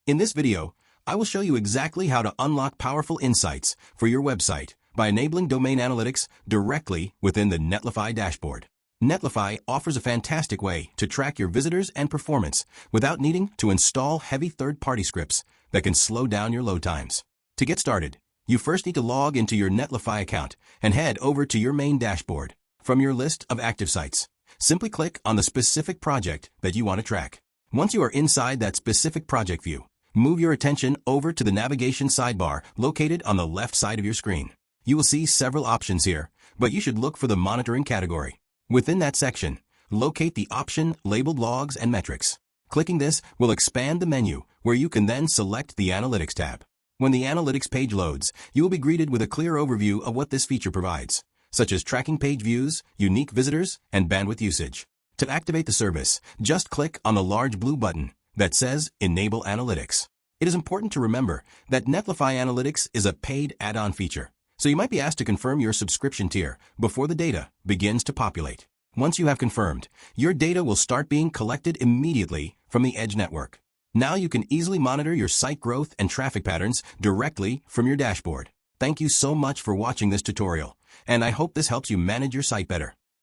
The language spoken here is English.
In this video, I will show you exactly how to unlock powerful insights for your website by enabling domain analytics directly within the Netlify dashboard. Netlify offers a fantastic way to track your visitors and performance without needing to install heavy third-party scripts that can slow down your load times. To get started, you first need to log into your Netlify account and head over to your main dashboard. From your list of active sites, simply click on the specific project that you want to track. Once you are inside that specific project view, move your attention over to the navigation sidebar located on the left side of your screen. You will see several options here, but you should look for the monitoring category. Within that section, locate the option labeled Logs and Metrics. Clicking this will expand the menu where you can then select the Analytics tab. When the Analytics page loads, you will be greeted with a clear overview of what this feature provides, such as tracking page views, unique visitors, and bandwidth usage. To activate the service, just click on the large blue button that says Enable Analytics. It is important to remember that Netlify Analytics is a paid add-on feature, so you might be asked to confirm your subscription tier before the data begins to populate. Once you have confirmed, your data will start being collected immediately from the Edge network. Now you can easily monitor your site growth and traffic patterns directly from your dashboard. Thank you so much for watching this tutorial, and I hope this helps you manage your site better.